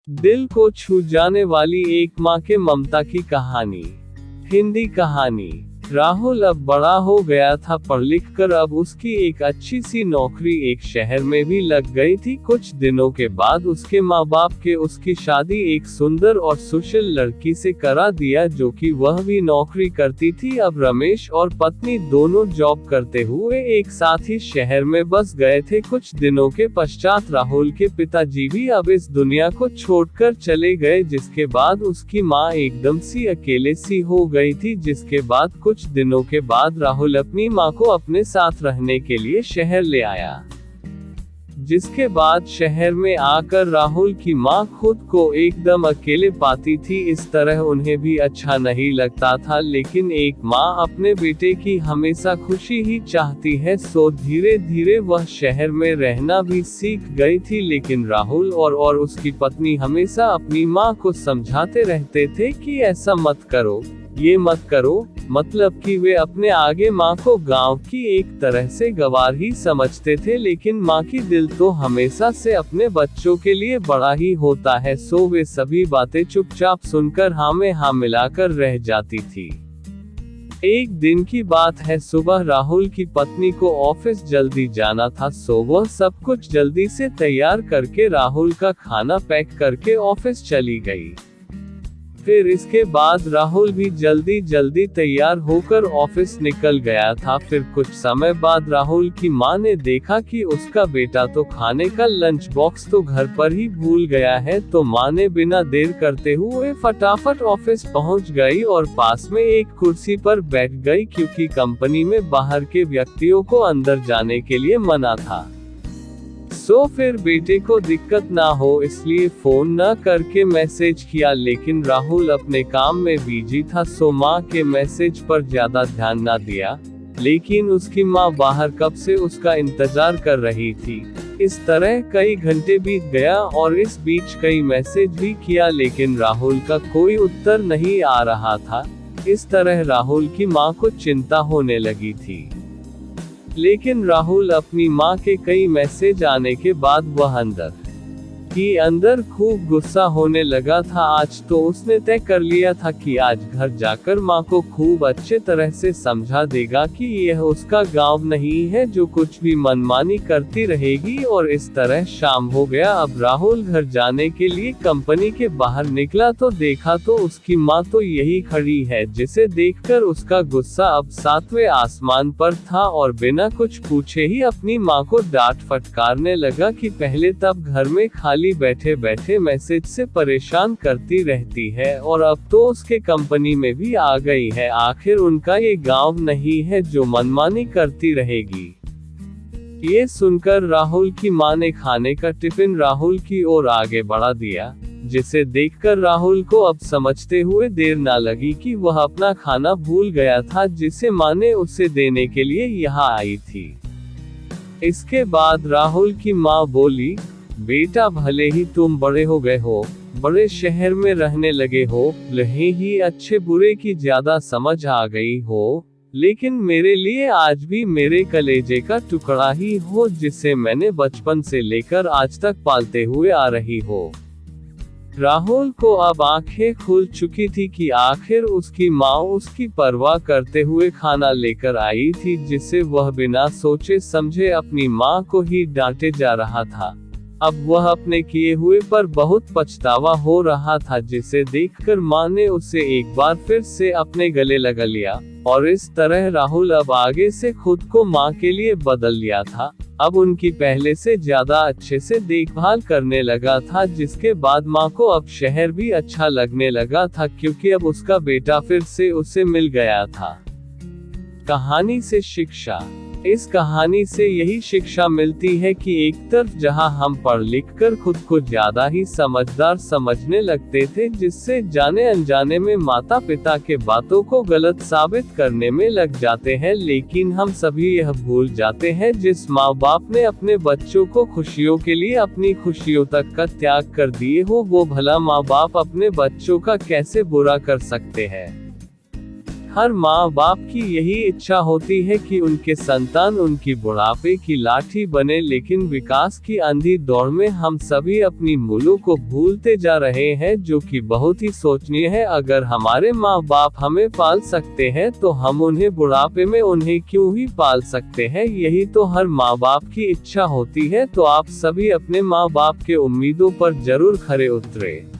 दिल को छू जाने वाली एक माँ के ममता की कहानी। हिंदी कहानी। राहुल अब बड़ा हो गया था, पढ़ लिख कर अब उसकी एक अच्छी सी नौकरी एक शहर में भी लग गई थी। कुछ दिनों के बाद उसके माँ बाप के उसकी शादी एक सुंदर और सुशील लड़की से करा दिया, जो कि वह भी नौकरी करती थी। अब रमेश और पत्नी दोनों जॉब करते हुए एक साथ ही शहर में बस गए थे। कुछ दिनों के पश्चात राहुल के पिताजी भी अब इस दुनिया को छोड़कर चले गए, जिसके बाद उसकी माँ एकदम सी अकेले सी हो गई थी। जिसके बाद कुछ दिनों के बाद राहुल अपनी माँ को अपने साथ रहने के लिए शहर ले आया। जिसके बाद शहर में आकर राहुल की माँ खुद को एकदम अकेले पाती थी। इस तरह उन्हें भी अच्छा नहीं लगता था, लेकिन एक माँ अपने बेटे की हमेशा खुशी ही चाहती है, सो धीरे धीरे वह शहर में रहना भी सीख गई थी। लेकिन राहुल और उसकी पत्नी हमेशा अपनी माँ को समझाते रहते थे कि ऐसा मत करो, ये मत करो। मतलब कि वे अपने आगे माँ को गांव की एक तरह से गंवार ही समझते थे, लेकिन माँ की दिल तो हमेशा से अपने बच्चों के लिए बड़ा ही होता है। सो वे सभी बातें चुपचाप सुनकर हाँ में हाँ मिलाकर रह जाती थी। एक दिन की बात है, सुबह राहुल की पत्नी को ऑफिस जल्दी जाना था, सो वह सब कुछ जल्दी से तैयार करके राहुल का खाना पैक करके ऑफिस चली गई। फिर इसके बाद राहुल भी जल्दी जल्दी तैयार होकर ऑफिस निकल गया था। फिर कुछ समय बाद राहुल की माँ ने देखा कि उसका बेटा तो खाने का लंच बॉक्स तो घर पर ही भूल गया है, तो माँ ने बिना देर करते हुए फटाफट ऑफिस पहुँच गई और पास में एक कुर्सी पर बैठ गई, क्योंकि कंपनी में बाहर के व्यक्तियों को अंदर जाने के लिए मना था। सो फिर बेटे को दिक्कत ना हो इसलिए फोन न करके मैसेज किया, लेकिन राहुल अपने काम में बिजी था, सो माँ के मैसेज पर ज्यादा ध्यान ना दिया। लेकिन उसकी माँ बाहर कब से उसका इंतजार कर रही थी। इस तरह कई घंटे बीत गया और इस बीच कई मैसेज भी किया, लेकिन राहुल का कोई उत्तर नहीं आ रहा था। इस तरह राहुल की माँ को चिंता होने लगी थी। लेकिन राहुल अपनी माँ के कई मैसेज आने के बाद वह अंदर खूब गुस्सा होने लगा था। आज तो उसने तय कर लिया था कि आज घर जाकर माँ को खूब अच्छे तरह से समझा देगा कि यह उसका गांव नहीं है जो कुछ भी मनमानी करती रहेगी। और इस तरह शाम हो गया। अब राहुल घर जाने के लिए कंपनी के बाहर निकला तो देखा तो उसकी माँ तो यही खड़ी है, जिसे देखकर उसका गुस्सा अब 7वें आसमान पर था और बिना कुछ पूछे ही अपनी माँ को डांट फटकारने लगा कि पहले तब घर में खाली बैठे बैठे मैसेज से परेशान करती रहती है और अब तो उसके कंपनी में भी आ गई है। आखिर उनका ये गांव नहीं है जो मनमानी करती रहेगी। ये सुनकर राहुल की माँ ने खाने का टिफिन राहुल की ओर आगे बढ़ा दिया, जिसे देखकर राहुल को अब समझते हुए देर ना लगी कि वह अपना खाना भूल गया था, जिसे माँ ने उसे देने के लिए यहाँ आई थी। इसके बाद राहुल की माँ बोली, बेटा भले ही तुम बड़े हो गए हो, बड़े शहर में रहने लगे हो, भले ही अच्छे बुरे की ज्यादा समझ आ गई हो, लेकिन मेरे लिए आज भी मेरे कलेजे का टुकड़ा ही हो, जिसे मैंने बचपन से लेकर आज तक पालते हुए आ रही हो। राहुल को अब आंखें खुल चुकी थी कि आखिर उसकी माँ उसकी परवाह करते हुए खाना लेकर आई थी, जिसे वह बिना सोचे समझे अपनी माँ को ही डांटे जा रहा था। अब वह अपने किए हुए पर बहुत पछतावा हो रहा था, जिसे देखकर माँ ने उसे एक बार फिर से अपने गले लगा लिया और इस तरह राहुल अब आगे से खुद को माँ के लिए बदल लिया था। अब उनकी पहले से ज्यादा अच्छे से देखभाल करने लगा था, जिसके बाद माँ को अब शहर भी अच्छा लगने लगा था, क्योंकि अब उसका बेटा फिर से उसे मिल गया था। कहानी से शिक्षा। इस कहानी से यही शिक्षा मिलती है कि एक तरफ जहां हम पढ़ लिख कर खुद को ज्यादा ही समझदार समझने लगते थे, जिससे जाने अनजाने में माता पिता के बातों को गलत साबित करने में लग जाते हैं, लेकिन हम सभी यह भूल जाते हैं जिस माँ बाप ने अपने बच्चों को खुशियों के लिए अपनी खुशियों तक का त्याग कर दिए हो, वो भला माँ बाप अपने बच्चों का कैसे बुरा कर सकते हैं। हर माँ बाप की यही इच्छा होती है कि उनके संतान उनकी बुढ़ापे की लाठी बने, लेकिन विकास की अंधी दौड़ में हम सभी अपनी मूलों को भूलते जा रहे हैं, जो कि बहुत ही सोचनीय है। अगर हमारे माँ बाप हमें पाल सकते हैं तो हम उन्हें बुढ़ापे में उन्हें क्यों ही पाल सकते हैं। यही तो हर माँ बाप की इच्छा होती है। तो आप सभी अपने माँ बाप के उम्मीदों पर जरूर खरे उतरे।